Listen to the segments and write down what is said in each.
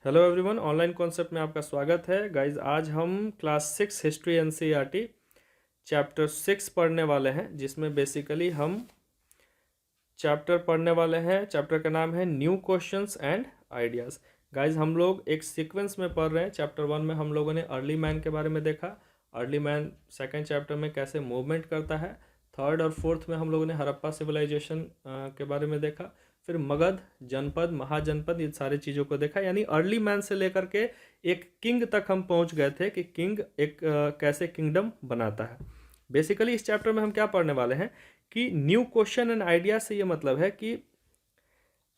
Hello everyone, online concept में आपका स्वागत है। गाइज, आज हम क्लास 6 हिस्ट्री एनसीईआरटी चैप्टर 6 पढ़ने वाले हैं, जिसमें बेसिकली हम चैप्टर पढ़ने वाले हैं। चैप्टर का नाम है new questions and ideas. Guys, हम लोग एक सीक्वेंस में पढ़ रहे हैं। चैप्टर 1 में हम लोगों ने अर्ली मैन के बारे में देखा। अर्ली मैन सेकेंड चैप्टर में कैसे मूवमेंट करता है। थर्ड और फोर्थ में हम लोगों ने हड़प्पा सिविलाइजेशन के बारे में देखा। फिर मगध, जनपद, महाजनपद, ये सारी चीज़ों को देखा। यानी अर्ली मैन से लेकर के एक किंग तक हम पहुंच गए थे कि किंग एक कैसे किंगडम बनाता है। बेसिकली इस चैप्टर में हम क्या पढ़ने वाले हैं कि न्यू क्वेश्चन एंड आइडिया से ये मतलब है कि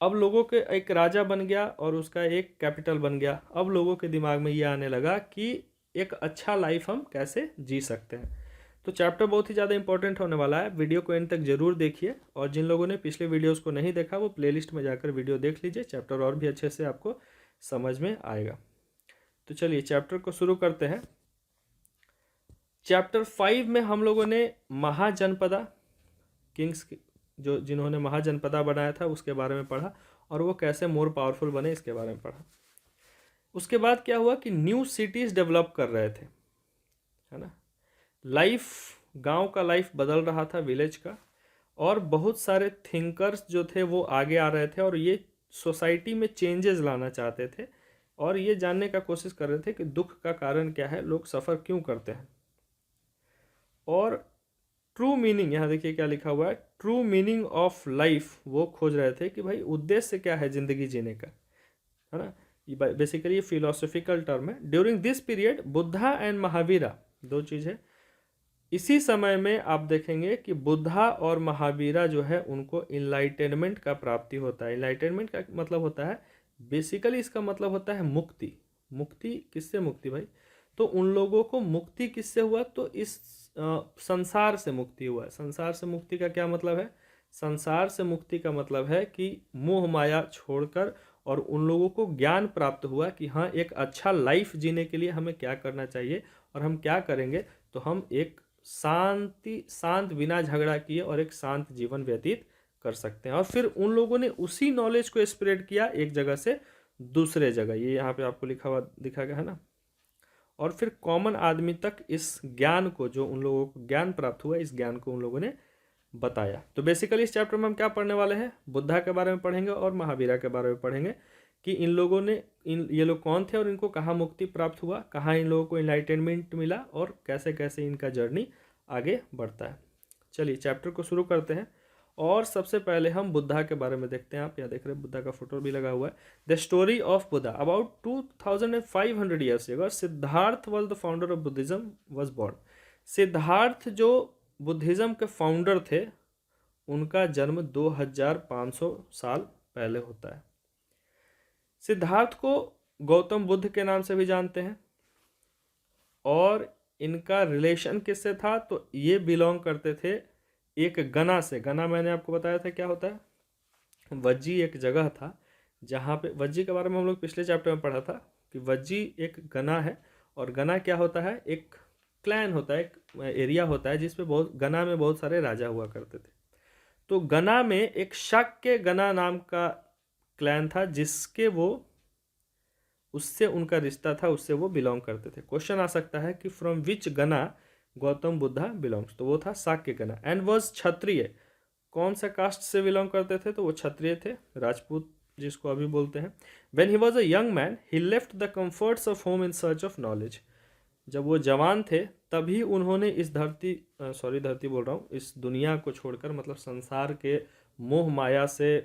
अब लोगों के एक राजा बन गया और उसका एक कैपिटल बन गया। अब लोगों के दिमाग में ये आने लगा कि एक अच्छा लाइफ हम कैसे जी सकते हैं। तो चैप्टर बहुत ही ज़्यादा इंपॉर्टेंट होने वाला है। वीडियो को एंड तक जरूर देखिए, और जिन लोगों ने पिछले वीडियोस को नहीं देखा वो प्लेलिस्ट में जाकर वीडियो देख लीजिए। चैप्टर और भी अच्छे से आपको समझ में आएगा। तो चलिए चैप्टर को शुरू करते हैं। चैप्टर 5 में हम लोगों ने महाजनपदा, किंग्स जो जिन्होंने महाजनपदा बनाया था उसके बारे में पढ़ा, और वो कैसे मोर पावरफुल बने इसके बारे में पढ़ा। उसके बाद क्या हुआ कि न्यू सिटीज़ डेवलप कर रहे थे, है ना। लाइफ, गांव का लाइफ बदल रहा था, विलेज का, और बहुत सारे थिंकर्स जो थे वो आगे आ रहे थे और ये सोसाइटी में चेंजेस लाना चाहते थे, और ये जानने का कोशिश कर रहे थे कि दुख का कारण क्या है, लोग सफ़र क्यों करते हैं। और ट्रू मीनिंग, यहाँ देखिए क्या लिखा हुआ है, ट्रू मीनिंग ऑफ लाइफ वो खोज रहे थे कि भाई उद्देश्य क्या है ज़िंदगी जीने का, है ना। ये बेसिकली ये फिलोसॉफिकल टर्म है। During this period Buddha and Mahavira, दो चीज़ है। इसी समय में आप देखेंगे कि बुद्धा और महावीरा जो है उनको इनलाइटेनमेंट का प्राप्ति होता है। इनलाइटेनमेंट का मतलब होता है, बेसिकली इसका मतलब होता है मुक्ति। मुक्ति किससे मुक्ति भाई? तो उन लोगों को मुक्ति किससे हुआ? तो इस संसार से मुक्ति हुआ है। संसार से मुक्ति का क्या मतलब है? संसार से मुक्ति का मतलब है कि मोह माया छोड़कर, और उन लोगों को ज्ञान प्राप्त हुआ कि हाँ, एक अच्छा लाइफ जीने के लिए हमें क्या करना चाहिए, और हम क्या करेंगे तो हम एक शांत बिना झगड़ा किए और एक शांत जीवन व्यतीत कर सकते हैं। और फिर उन लोगों ने उसी नॉलेज को स्प्रेड किया एक जगह से दूसरे जगह, ये यहाँ पे आपको लिखा हुआ दिखा गया है ना। और फिर कॉमन आदमी तक इस ज्ञान को, जो उन लोगों को ज्ञान प्राप्त हुआ, इस ज्ञान को उन लोगों ने बताया। तो बेसिकली इस चैप्टर में हम क्या पढ़ने वाले हैं? बुद्धा के बारे में पढ़ेंगे और महावीरा के बारे में पढ़ेंगे कि इन लोगों ने, ये लोग कौन थे और इनको कहाँ मुक्ति प्राप्त हुआ, कहाँ इन लोगों को इनलाइटेनमेंट मिला, और कैसे कैसे इनका जर्नी आगे बढ़ता है। चलिए चैप्टर को शुरू करते हैं, और सबसे पहले हम बुद्धा के बारे में देखते हैं। आप यहाँ देख रहे हैं बुद्धा का फोटो भी लगा हुआ है। The story of Buddha. About 2500 years ago Siddharth was the founder of Buddhism was born. Siddharth जो बुद्धिज्म के फाउंडर थे, उनका जन्म 2500 साल पहले होता है। सिद्धार्थ को गौतम बुद्ध के नाम से भी जानते हैं, और इनका रिलेशन किससे था? तो ये बिलोंग करते थे एक गना से। गना मैंने आपको बताया था क्या होता है। वज्जी एक जगह था जहाँ पे, वज्जी के बारे में हम लोग पिछले चैप्टर में पढ़ा था कि वज्जी एक गना है, और गना क्या होता है? एक क्लैन होता है, एक एरिया होता है जिसपे बहुत, गना में बहुत सारे राजा हुआ करते थे। तो गना में एक शाक्य गना नाम का क्लैन था, जिसके वो, उससे उनका रिश्ता था, उससे वो बिलोंग करते थे। क्वेश्चन आ सकता है कि फ्रॉम विच गना गौतम बुद्धा बिलोंग्स, तो वो था शाक्य गना। एंड वॉज क्षत्रिय। कौन सा कास्ट से बिलोंग करते थे? तो वो क्षत्रिय थे, राजपूत जिसको अभी बोलते हैं। When he was a young man he left the comforts of home in search of knowledge. जब वो जवान थे तभी उन्होंने इस धरती बोल रहा हूँ, इस दुनिया को छोड़कर, मतलब संसार के मोह माया से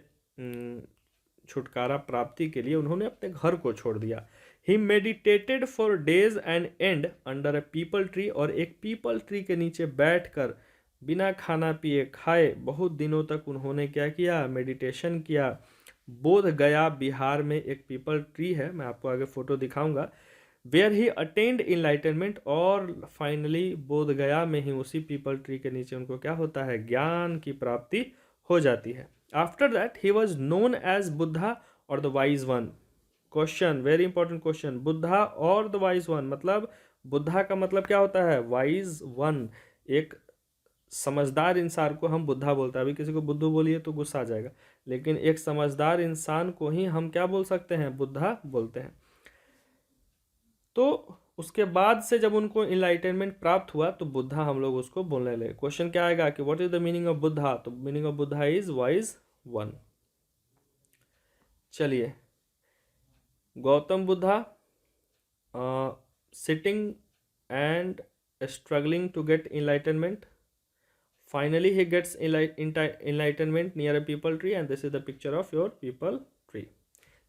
छुटकारा प्राप्ति के लिए उन्होंने अपने घर को छोड़ दिया। He meditated for days and and under a peepal tree. और एक पीपल ट्री के नीचे बैठकर बिना खाना पिए खाए बहुत दिनों तक उन्होंने क्या किया? मेडिटेशन किया। बोध गया बिहार में एक पीपल ट्री है, मैं आपको आगे फोटो दिखाऊंगा, वेयर ही अटेंड इनलाइटनमेंट। और फाइनली बोध गया में ही, उसी पीपल ट्री के नीचे उनको क्या होता है? ज्ञान की प्राप्ति हो जाती है। After that he was known as Buddha और the wise one. Question, very important question, Buddha और द वाइज वन, मतलब बुद्धा का मतलब क्या होता है? Wise one. एक समझदार इंसान को हम बुद्धा बोलते हैं। अभी किसी को बुद्धू बोलिए तो गुस्सा आ जाएगा, लेकिन एक समझदार इंसान को ही हम क्या बोल सकते हैं? बुद्धा बोलते हैं। तो उसके बाद से जब उनको इनलाइटनमेंट प्राप्त हुआ तो बुद्धा हम लोग उसको बोलने लगे। क्वेश्चन क्या आएगा कि what is the meaning of Buddha, तो meaning of Buddha is wise one. चलिए, Gautam Buddha sitting and struggling to get enlightenment. Finally he gets enlightenment near a people tree and this is the picture of your people tree।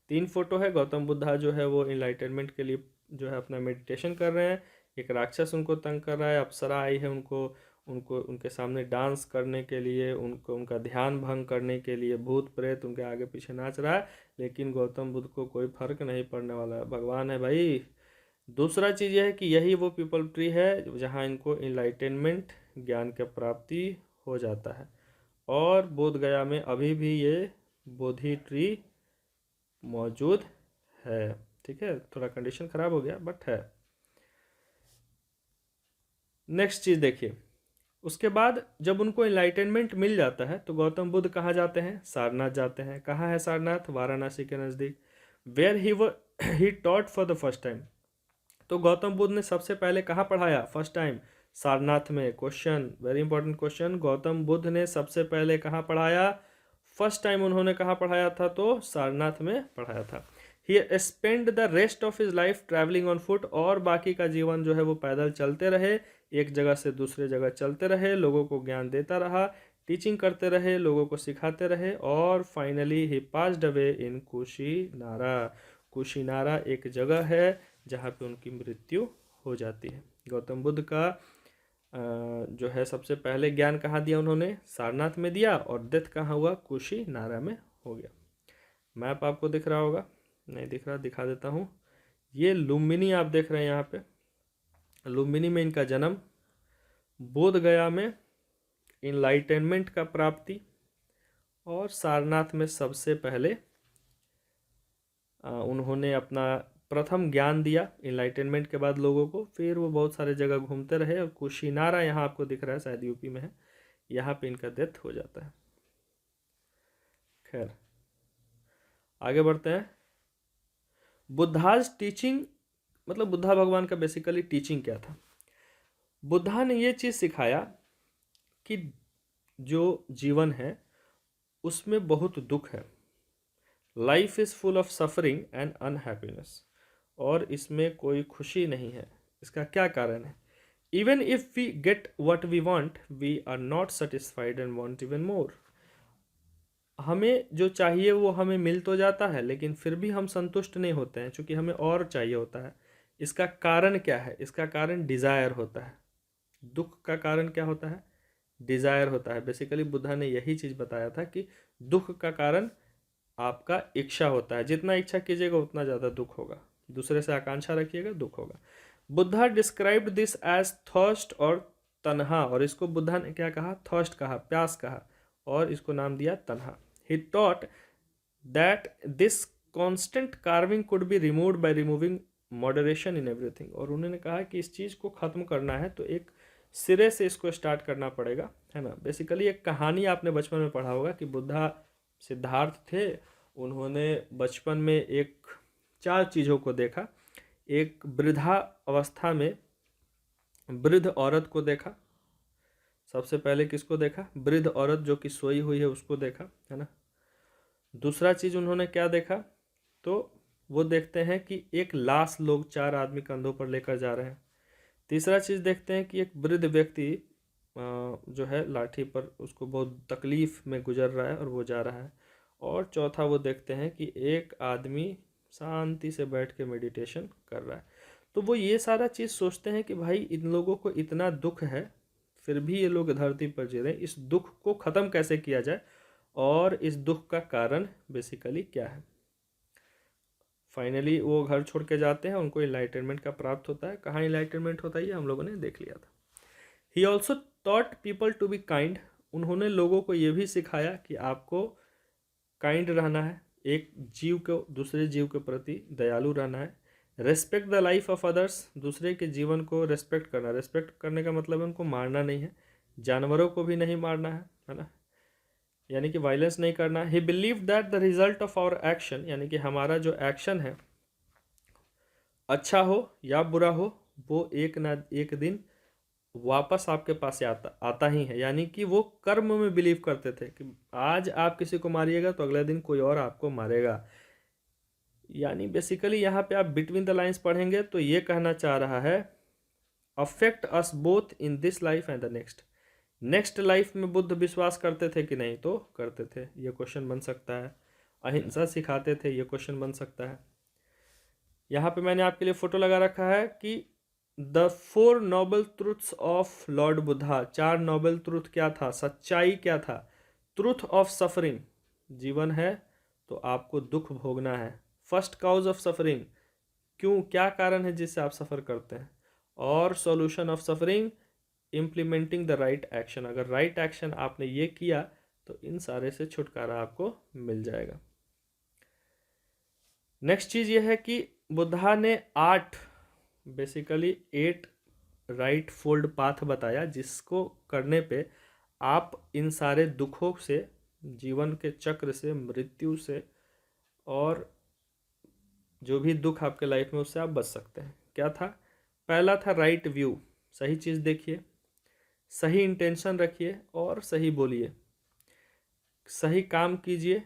3 photo है। गौतम बुद्धा जो है वो enlightenment के लिए जो है अपना मेडिटेशन कर रहे हैं। एक राक्षस उनको तंग कर रहा है, अप्सरा आई है उनको उनको उनके सामने डांस करने के लिए, उनको उनका ध्यान भंग करने के लिए भूत प्रेत उनके आगे पीछे नाच रहा है, लेकिन गौतम बुद्ध को कोई फर्क नहीं पड़ने वाला है, भगवान है भाई। दूसरा चीज़ यह है कि यही वो पीपल ट्री है जहाँ इनको इनलाइटेनमेंट ज्ञान की प्राप्ति हो जाता है। और बोध गया में अभी भी ये बोधि ट्री मौजूद है। ठीक है, थोड़ा कंडीशन खराब हो गया बट है। नेक्स्ट चीज़ देखिए, उसके बाद जब उनको इनलाइटेनमेंट मिल जाता है तो गौतम बुद्ध कहाँ जाते हैं, सारनाथ जाते हैं। कहाँ है सारनाथ, वाराणसी के नज़दीक। Where he taught for the first time. तो गौतम बुद्ध ने सबसे पहले कहाँ पढ़ाया फर्स्ट टाइम, सारनाथ में। Question, very important question, Gautam Buddha ने सबसे पहले कहाँ पढ़ाया, फर्स्ट टाइम उन्होंने कहाँ पढ़ाया था, तो सारनाथ में पढ़ाया था। He spend the rest of his life travelling on foot, और बाकी का जीवन जो है वो पैदल चलते रहे, एक जगह से दूसरे जगह चलते रहे, लोगों को ज्ञान देता रहा, टीचिंग करते रहे, लोगों को सिखाते रहे, और finally he passed away in Kushinara. Kushinara एक जगह है जहाँ पे उनकी मृत्यु हो जाती है। गौतम बुद्ध का जो है सबसे पहले ज्ञान कहाँ दिया उन्होंने, सारनाथ में दिया, और डेथ कहाँ हुआ, कुशीनारा में हो गया। मैप आपको दिख रहा होगा, नहीं दिख रहा, दिखा देता हूँ। ये लुम्बिनी आप देख रहे हैं यहाँ पे, लुम्बिनी में इनका जन्म, बोध गया में इनलाइटेनमेंट का प्राप्ति, और सारनाथ में सबसे पहले उन्होंने अपना प्रथम ज्ञान दिया इनलाइटेनमेंट के बाद लोगों को। फिर वो बहुत सारे जगह घूमते रहे, और कुशीनारा यहाँ आपको दिख रहा है, शायद यूपी में है, यहाँ पे इनका डेथ हो जाता है। खैर आगे बढ़ते हैं। बुद्धाज टीचिंग, मतलब बुद्धा भगवान का बेसिकली टीचिंग क्या था। बुद्धा ने ये चीज़ सिखाया कि जो जीवन है उसमें बहुत दुख है, life is full of suffering and unhappiness, और इसमें कोई खुशी नहीं है। इसका क्या कारण है, even if we get what we want we are not satisfied and want even more. हमें जो चाहिए वो हमें मिल तो जाता है, लेकिन फिर भी हम संतुष्ट नहीं होते हैं, क्योंकि हमें और चाहिए होता है। इसका कारण क्या है, इसका कारण डिज़ायर होता है। दुख का कारण क्या होता है, डिज़ायर होता है। बेसिकली बुद्धा ने यही चीज़ बताया था कि दुख का कारण आपका इच्छा होता है, जितना इच्छा कीजिएगा उतना ज़्यादा दुख होगा, दूसरे से आकांक्षा रखिएगा दुख होगा। Buddha described this as thirst और तन्हा, और इसको बुद्धा ने क्या कहा, थर्स्ट कहा, प्यास कहा, और इसको नाम दिया तन्हा। He taught that this constant carving could be removed by removing moderation in everything, और उन्होंने कहा कि इस चीज़ को ख़त्म करना है तो एक सिरे से इसको स्टार्ट करना पड़ेगा, है ना। बेसिकली एक कहानी आपने बचपन में पढ़ा होगा कि बुद्धा सिद्धार्थ थे, उन्होंने बचपन में एक 4 चीज़ों को देखा। एक वृद्धा अवस्था में वृद्ध औरत को देखा, सबसे पहले किसको देखा, वृद्ध औरत जो कि सोई हुई है उसको देखा, है ना। दूसरा चीज़ उन्होंने क्या देखा, तो वो देखते हैं कि एक लाश लोग 4 आदमी कंधों पर लेकर जा रहे हैं। तीसरा चीज़ देखते हैं कि एक वृद्ध व्यक्ति जो है लाठी पर, उसको बहुत तकलीफ़ में गुजर रहा है और वो जा रहा है। और चौथा वो देखते हैं कि एक आदमी शांति से बैठ के मेडिटेशन कर रहा है। तो वो ये सारा चीज़ सोचते हैं कि भाई इन लोगों को इतना दुख है, फिर भी ये लोग धरती पर जी रहे हैं, इस दुख को ख़त्म कैसे किया जाए, और इस दुख का कारण बेसिकली क्या है। फाइनली वो घर छोड़ के जाते हैं, उनको इनलाइटनमेंट का प्राप्त होता है। कहाँ इनलाइटनमेंट होता है ये हम लोगों ने देख लिया था। He also taught people to be kind, उन्होंने लोगों को ये भी सिखाया कि आपको काइंड रहना है, एक जीव को दूसरे जीव के प्रति दयालु रहना है। Respect the life of others, दूसरे के जीवन को रेस्पेक्ट करना। रेस्पेक्ट करने का मतलब है उनको मारना नहीं है, जानवरों को भी नहीं मारना है ना, यानी कि वायलेंस नहीं करना। He believe that the result of our action, यानी कि हमारा जो एक्शन है अच्छा हो या बुरा हो, वो एक ना एक दिन वापस आपके पास आता आता ही है। यानी कि वो कर्म में बिलीव करते थे कि आज आप किसी को मारिएगा तो अगले दिन कोई और आपको मारेगा। यानी बेसिकली यहाँ पे आप बिटवीन द लाइंस पढ़ेंगे तो ये कहना चाह रहा है affect us both in this life and the next. Next life में बुद्ध विश्वास करते थे कि नहीं, तो करते थे, ये क्वेश्चन बन सकता है। अहिंसा सिखाते थे, ये क्वेश्चन बन सकता है। यहाँ पे मैंने आपके लिए फोटो लगा रखा है कि the 4 noble truths of lord Buddha. 4 noble truth क्या था, सच्चाई क्या था। ट्रूथ ऑफ सफरिंग, जीवन है तो आपको दुख भोगना है। फर्स्ट काउज ऑफ सफरिंग, क्यों, क्या कारण है जिससे आप सफ़र करते हैं। और solution of suffering, implementing the right action. अगर राइट एक्शन आपने ये किया तो इन सारे से छुटकारा आपको मिल जाएगा। नेक्स्ट चीज़ ये है कि बुद्धा ने 8 राइट फोल्ड पाथ बताया, जिसको करने पे आप इन सारे दुखों से, जीवन के चक्र से, मृत्यु से और जो भी दुख आपके लाइफ में उससे आप बच सकते हैं। क्या था, पहला था राइट व्यू, सही चीज़ देखिए, सही इंटेंशन रखिए और सही बोलिए, सही काम कीजिए,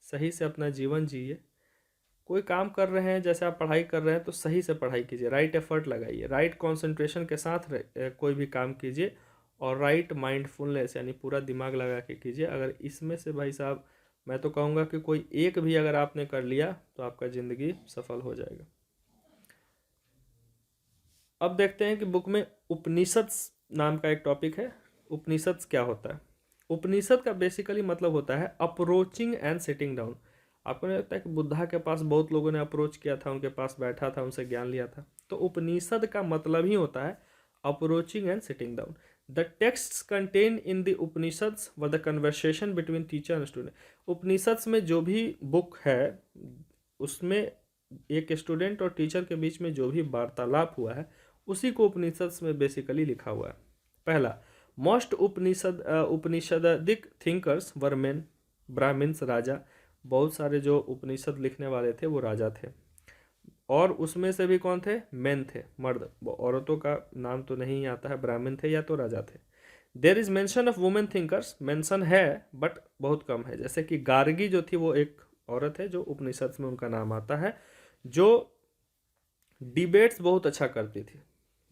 सही से अपना जीवन जिए। कोई काम कर रहे हैं, जैसे आप पढ़ाई कर रहे हैं तो सही से पढ़ाई कीजिए, राइट एफर्ट लगाइए, राइट कंसंट्रेशन के साथ कोई भी काम कीजिए और राइट माइंडफुलनेस यानी पूरा दिमाग लगा के कीजिए। अगर इसमें से भाई साहब मैं तो कहूँगा कि कोई एक भी अगर आपने कर लिया तो आपका ज़िंदगी सफल हो जाएगा। अब देखते हैं कि बुक में उपनिषद नाम का एक टॉपिक है। उपनिषद क्या होता है। उपनिषद का बेसिकली मतलब होता है अप्रोचिंग एंड सिटिंग डाउन। आपको नहीं लगता है कि बुद्धा के पास बहुत लोगों ने अप्रोच किया था, उनके पास बैठा था, उनसे ज्ञान लिया था। तो उपनिषद का मतलब ही होता है approaching and sitting down. The texts contain in the Upanishads were the conversation between teacher and student. Upanishads में जो भी बुक है उसमें एक स्टूडेंट और टीचर के बीच में जो भी वार्तालाप हुआ है उसी को उपनिषद्स में बेसिकली लिखा हुआ है। पहला, मोस्ट उपनिषदिक थिंकर्स वर मेन, ब्राह्मण्स, राजा। बहुत सारे जो उपनिषद लिखने वाले थे वो राजा थे और उसमें से भी कौन थे, मेन थे, मर्द। औरतों का नाम तो नहीं आता है, ब्राह्मण थे या तो राजा थे। There is mention of women thinkers, mention है बट बहुत कम है। जैसे कि गार्गी जो थी वो एक औरत है जो उपनिषद में उनका नाम आता है, जो डिबेट्स बहुत अच्छा करती थी।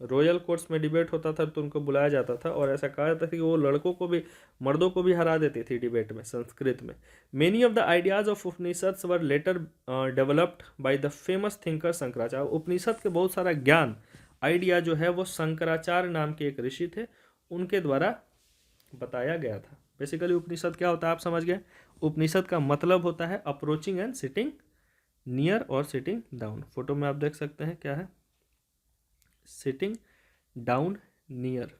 रॉयल कोर्ट्स में डिबेट होता था तो उनको बुलाया जाता था और ऐसा कहा जाता था कि वो लड़कों को भी, मर्दों को भी हरा देती थी डिबेट में, संस्कृत में। Many of the ideas of Upanishads were later developed by the famous thinker Shankaracharya. Upanishad के बहुत सारा ज्ञान, आइडिया जो है वो शंकराचार्य नाम के एक ऋषि थे, उनके द्वारा बताया गया था। बेसिकली उपनिषद क्या होता है आप समझ गए। उपनिषद का मतलब होता है अप्रोचिंग एंड सिटिंग नियर और सिटिंग डाउन। फोटो में आप देख सकते हैं क्या है, सिटिंग डाउन, नियर।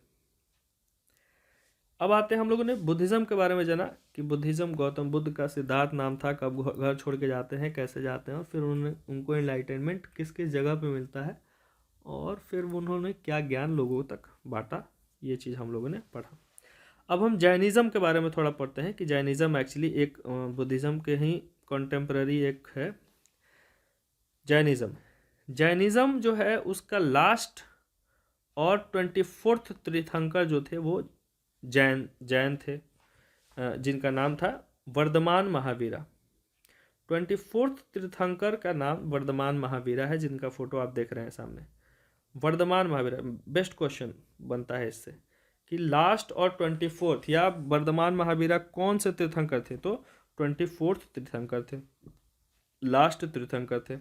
अब आते हैं, हम लोगों ने बुद्धिज़्म के बारे में जाना कि बुद्धिज़्म गौतम बुद्ध का सिद्धार्थ नाम था, कब घर छोड़ के जाते हैं, कैसे जाते हैं और फिर उनको एनलाइटनमेंट किस किस जगह पे मिलता है और फिर उन्होंने क्या ज्ञान लोगों तक बांटा, ये चीज़ हम लोगों ने पढ़ा। अब हम जैनिज़्म के बारे में थोड़ा पढ़ते हैं कि जैनिज़्म एक्चुअली एक बुद्धिज़्म के ही कंटेम्प्रेरी एक है। जैनिज़्म जो है उसका लास्ट और 24th तीर्थंकर जो थे वो जैन थे, जिनका नाम था वर्धमान महावीरा। 24th तीर्थंकर का नाम वर्धमान महावीरा है, जिनका फोटो आप देख रहे हैं सामने। वर्धमान महावीरा, बेस्ट क्वेश्चन बनता है इससे कि लास्ट और 24th या वर्धमान महावीरा कौन से तीर्थंकर थे, तो 24th तीर्थंकर थे, लास्ट तीर्थंकर थे।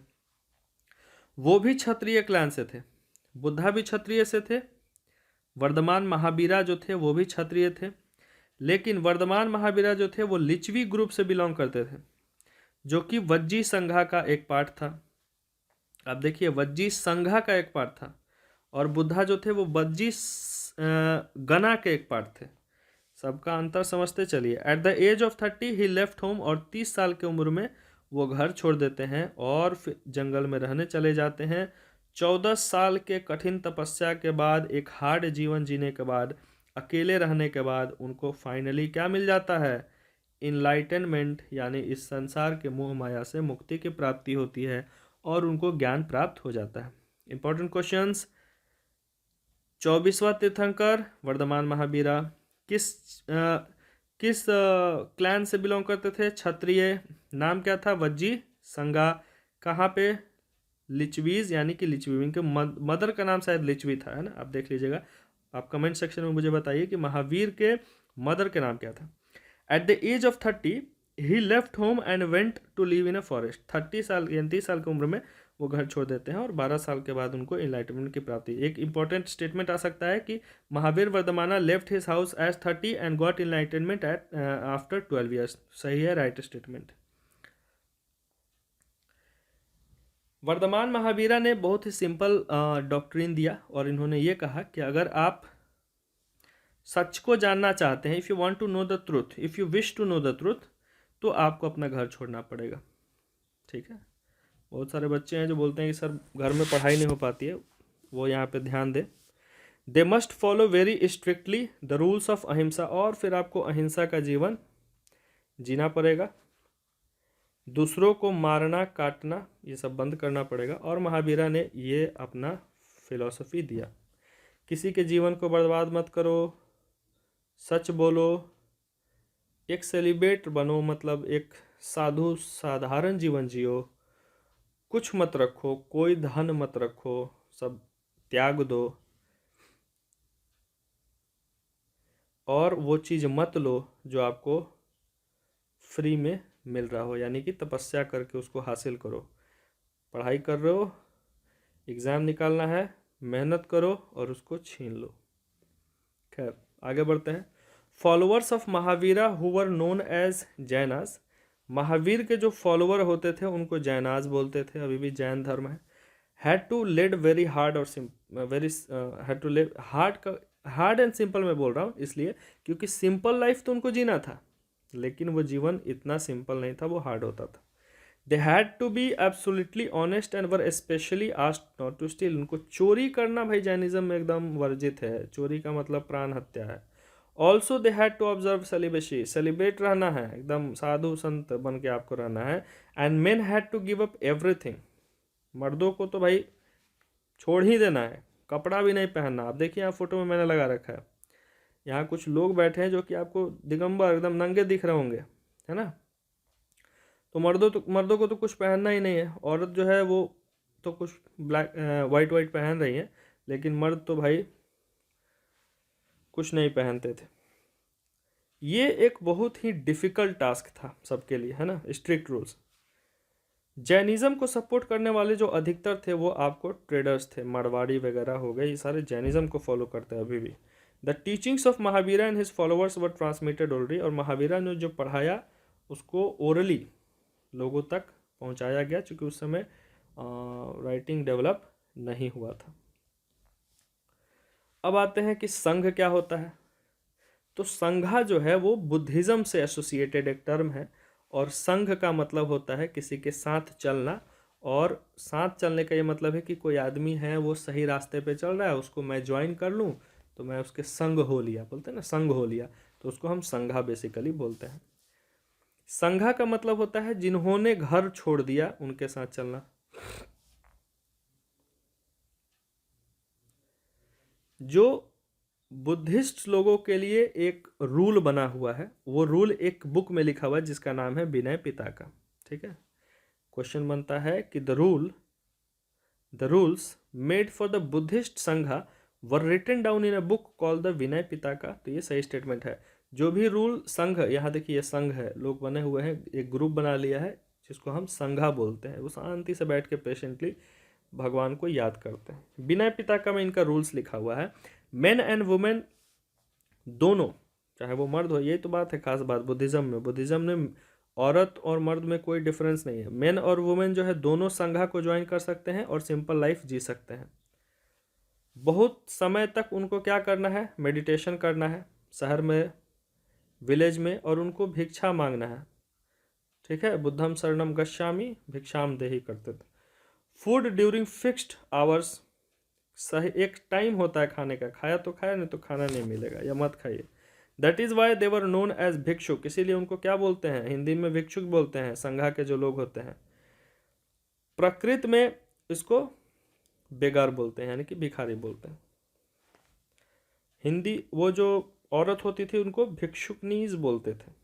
वो भी क्षत्रिय क्लैन से थे, बुद्धा भी क्षत्रिय से थे, वर्धमान महावीरा जो थे वो भी क्षत्रिय थे, लेकिन वर्धमान महावीरा जो थे वो लिच्छवी ग्रुप से बिलोंग करते थे, जो कि वज्जी संघा का एक पार्ट था। आप देखिए वज्जी संघा का एक पार्ट था और बुद्धा जो थे वो वज्जी गना के एक पार्ट थे। सबका अंतर समझते चलिए। At the age of 30 he left home, और 30 साल की उम्र में वो घर छोड़ देते हैं और फिर जंगल में रहने चले जाते हैं। 14 साल के कठिन तपस्या के बाद, एक हार्ड जीवन जीने के बाद, अकेले रहने के बाद उनको फाइनली क्या मिल जाता है, इनलाइटनमेंट, यानी इस संसार के मोह माया से मुक्ति की प्राप्ति होती है और उनको ज्ञान प्राप्त हो जाता है। Important questions. 24वां तीर्थंकर वर्धमान महावीरा किस क्लैन से बिलोंग करते थे? क्षत्रिय। नाम क्या था? वज्जी संगा। कहाँ पे? लिचवीज यानी कि लिचवी। इनके मदर का नाम शायद लिचवी था, है ना? आप देख लीजिएगा, आप कमेंट सेक्शन में मुझे बताइए कि महावीर के मदर के नाम क्या था। At the age of 30 he left home and went to live in a forest. 30 साल यानी 30 साल की उम्र में वो घर छोड़ देते हैं और 12 साल के बाद उनको इनलाइटमेंट की प्राप्ति। एक इंपॉर्टेंट स्टेटमेंट आ सकता है कि Mahavir Vardhamana left his house at 30 and got enlightenment at after 12 years. सही है, राइट स्टेटमेंट। वर्धमान महावीरा ने बहुत ही सिंपल डॉक्ट्रिन दिया और इन्होंने ये कहा कि अगर आप सच को जानना चाहते हैं, if you want to know the truth, if you wish to know the truth, तो आपको अपना घर छोड़ना पड़ेगा। ठीक है, बहुत सारे बच्चे हैं जो बोलते हैं कि सर घर में पढ़ाई नहीं हो पाती है, वो यहाँ पे ध्यान दें। They must follow very strictly the rules of अहिंसा, और फिर आपको अहिंसा का जीवन जीना पड़ेगा। दूसरों को मारना काटना ये सब बंद करना पड़ेगा। और महावीरा ने ये अपना फिलॉसफी दिया, किसी के जीवन को बर्बाद मत करो, सच बोलो, एक सेलिब्रेट बनो, मतलब एक साधु साधारण जीवन जियो, कुछ मत रखो, कोई धन मत रखो, सब त्याग दो, और वो चीज़ मत लो जो आपको फ्री में मिल रहा हो, यानी कि तपस्या करके उसको हासिल करो। पढ़ाई कर रहे हो, एग्ज़ाम निकालना है, मेहनत करो और उसको छीन लो। खैर आगे बढ़ते हैं। Followers of Mahavira who were known as Jainas, Mahavir के जो फॉलोअर होते थे उनको जैनास बोलते थे, अभी भी जैन धर्म है। Had to lead very hard और had to live hard and simple मैं बोल रहा हूँ इसलिए क्योंकि सिंपल लाइफ तो उनको जीना था, लेकिन वो जीवन इतना सिंपल नहीं था, वो हार्ड होता था। They had to be absolutely honest and were specially asked not to steal, उनको चोरी करना भाई जैनिज्म में एकदम वर्जित है, चोरी का मतलब प्राण हत्या है। Also they had to observe celibacy, celebrate रहना है, एकदम साधु संत बन के आपको रहना है। And men had to give up everything, मर्दों को तो भाई छोड़ ही देना है, कपड़ा भी नहीं पहनना। आप देखिए यहाँ फोटो में मैंने लगा रखा है, यहाँ कुछ लोग बैठे हैं जो कि आपको दिगंबर एकदम नंगे दिख रहे होंगे, है ना? तो मर्दों को तो कुछ पहनना ही नहीं है। औरत जो है वो तो कुछ ब्लैक वाइट पहन रही है, लेकिन मर्द तो भाई कुछ नहीं पहनते थे। ये एक बहुत ही डिफ़िकल्ट टास्क था सबके लिए, है ना? Strict rules. जैनिज़्म को सपोर्ट करने वाले जो अधिकतर थे वो आपको ट्रेडर्स थे, मारवाड़ी वगैरह हो गए, ये सारे जैनिज़्म को फॉलो करते हैं अभी भी। The teachings of Mahavira and his followers were transmitted already, और महावीरा ने जो पढ़ाया उसको ओरली लोगों तक पहुंचाया गया, क्योंकि उस समय राइटिंग डेवलप नहीं हुआ था। अब आते हैं कि संघ क्या होता है। तो संघा जो है वो बुद्धिज़्म से एसोसिएटेड एक टर्म है, और संघ का मतलब होता है किसी के साथ चलना, और साथ चलने का ये मतलब है कि कोई आदमी है वो सही रास्ते पे चल रहा है, उसको मैं ज्वाइन कर लूँ तो मैं उसके संग हो लिया, बोलते हैं ना संग हो लिया, तो उसको हम संघा बेसिकली बोलते हैं। संघा का मतलब होता है जिन्होंने घर छोड़ दिया उनके साथ चलना। जो बुद्धिस्ट लोगों के लिए एक रूल बना हुआ है, वो रूल एक बुक में लिखा हुआ है जिसका नाम है विनय पिटका। ठीक है, क्वेश्चन बनता है कि the rules made for the Buddhist sangha were written down in a book called the Vinaya Pitaka. तो ये सही स्टेटमेंट है। जो भी रूल संघ, यहाँ देखिए ये संघ है, लोग बने हुए हैं, एक ग्रुप बना लिया है जिसको हम संघा बोलते हैं, वो शांति से बैठ के पेशेंटली भगवान को याद करते हैं। विनय पिटका में इनका रूल्स लिखा हुआ है। मेन एंड वुमेन दोनों, चाहे वो मर्द हो, ये तो बात है खास बात बुद्धिज़्म में औरत और मर्द में कोई डिफरेंस नहीं है। मेन और वुमेन जो है दोनों संघा को ज्वाइन कर सकते हैं और सिंपल लाइफ जी सकते हैं। बहुत समय तक उनको क्या करना है? मेडिटेशन करना है शहर में, विलेज में, और उनको भिक्षा मांगना है। ठीक है, बुद्धम शरणम गच्छामि भिक्षाम देहि करते थे। फूड ड्यूरिंग फिक्स्ड आवर्स, सही एक टाइम होता है खाने का, खाया तो खाया, नहीं तो खाना नहीं मिलेगा, या मत खाइए। That is why they were known as bhikshuk, इसीलिए उनको क्या बोलते हैं? हिंदी में भिक्षुक बोलते हैं संघा के जो लोग होते हैं। प्रकृति में इसको बेगार बोलते हैं, यानी कि भिखारी बोलते हैं। हिंदी वो जो औरत होती थी उनको भिक्षुकनीज बोलते थे।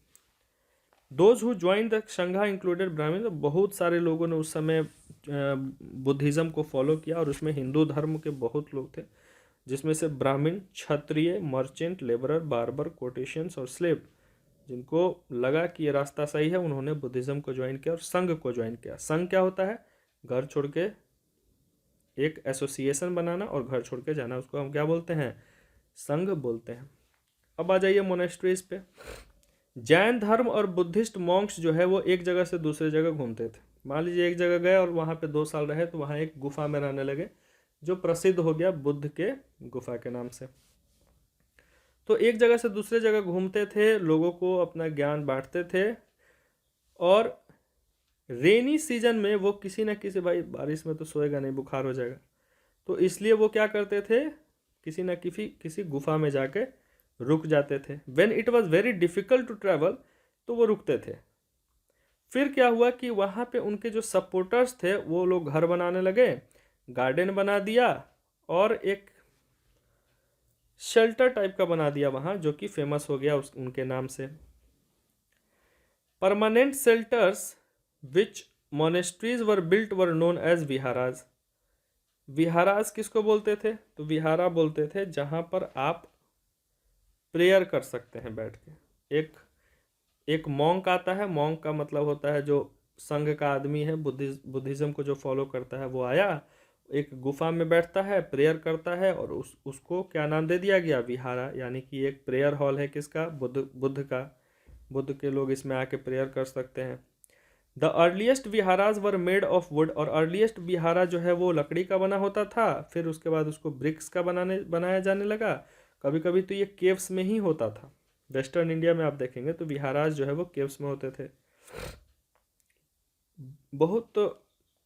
दोज हु ज्वाइन द संघा इंक्लूडेड ब्राह्मण, तो बहुत सारे लोगों ने उस समय बुद्धिज़्म को फॉलो किया, और उसमें हिंदू धर्म के बहुत लोग थे, जिसमें से ब्राह्मण, क्षत्रिय, मर्चेंट, लेबरर, बार्बर, कोटेशियंस और स्लेव। जिनको लगा कि ये रास्ता सही है उन्होंने बुद्धिज़्म को ज्वाइन किया और संघ को ज्वाइन किया। संघ क्या होता है? घर छोड़ के एक एसोसिएशन बनाना और घर छोड़ के जाना, उसको हम क्या बोलते हैं? संघ बोलते हैं। अब आ जाइए मोनेस्ट्रीज पे। जैन धर्म और बुद्धिस्ट मॉन्क्स जो है वो एक जगह से दूसरे जगह घूमते थे। मान लीजिए एक जगह गए और वहाँ पे 2 साल रहे, तो वहाँ एक गुफा में रहने लगे जो प्रसिद्ध हो गया बुद्ध के गुफा के नाम से। तो एक जगह से दूसरे जगह घूमते थे, लोगों को अपना ज्ञान बांटते थे, और रेनी सीजन में वो किसी न किसी, भाई बारिश में तो सोएगा नहीं, बुखार हो जाएगा, तो इसलिए वो क्या करते थे, किसी न किसी गुफा में जाके रुक जाते थे। When it was very difficult to travel, तो वो रुकते थे। फिर क्या हुआ कि वहाँ पे उनके जो सपोर्टर्स थे वो लोग घर बनाने लगे, गार्डन बना दिया, और एक शेल्टर टाइप का बना दिया वहाँ, जो कि फेमस हो गया उनके नाम से। Permanent shelters which monasteries were built were known as viharas. Viharas किसको बोलते थे? तो विहारा बोलते थे जहाँ पर आप प्रेयर कर सकते हैं बैठ के। एक मॉन्क आता है, मॉन्क का मतलब होता है जो संघ का आदमी है, बुद्धिज्म को जो फॉलो करता है, वो आया, एक गुफा में बैठता है, प्रेयर करता है, और उसको क्या नाम दे दिया गया? विहारा। यानी कि एक प्रेयर हॉल है किसका? बुद्ध का। बुद्ध के लोग इसमें आके प्रेयर कर सकते हैं। The earliest viharas were made of would, और अर्लीस्ट विहारा जो है वो लकड़ी का बना होता था, फिर उसके बाद उसको ब्रिक्स का बनाया जाने लगा। कभी कभी तो ये केव्स में ही होता था। वेस्टर्न इंडिया में आप देखेंगे तो विहाराज जो है वो केव्स में होते थे। बहुत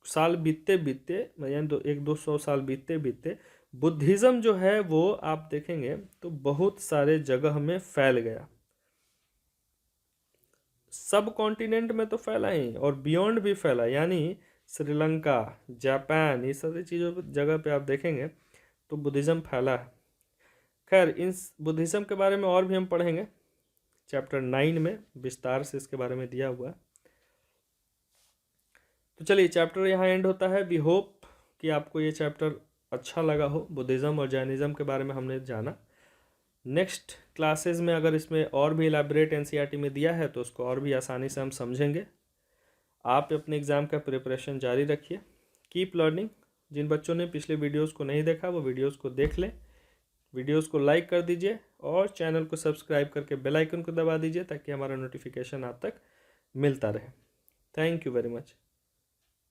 साल बीतते बीतते, यानी 100-200 साल बीतते बीतते, बुद्धिज़्म जो है वो आप देखेंगे तो बहुत सारे जगह में फैल गया। सब कॉन्टिनेंट में तो फैला ही, और बियॉन्ड भी फैला, यानी श्रीलंका, जापान, ये सारी चीज़ों जगह पे आप देखेंगे तो बुद्धिज़्म फैला है। खैर, इन बुद्धिज़्म के बारे में और भी हम पढ़ेंगे चैप्टर 9 में, विस्तार से इसके बारे में दिया हुआ है। तो चलिए चैप्टर यहाँ एंड होता है। वी होप कि आपको ये चैप्टर अच्छा लगा हो। बुद्धिज़्म और जैनिज़्म के बारे में हमने जाना। नेक्स्ट क्लासेस में अगर इसमें और भी इलाबरेट एनसीईआरटी में दिया है तो उसको और भी आसानी से हम समझेंगे। आप अपने एग्ज़ाम का प्रिपरेशन जारी रखिए। Keep learning. जिन बच्चों ने पिछले वीडियोस को नहीं देखा वो वीडियोस को देख लें। वीडियोस को लाइक कर दीजिए और चैनल को सब्सक्राइब करके बेल आइकन को दबा दीजिए ताकि हमारा नोटिफिकेशन आप तक मिलता रहे। Thank you very much.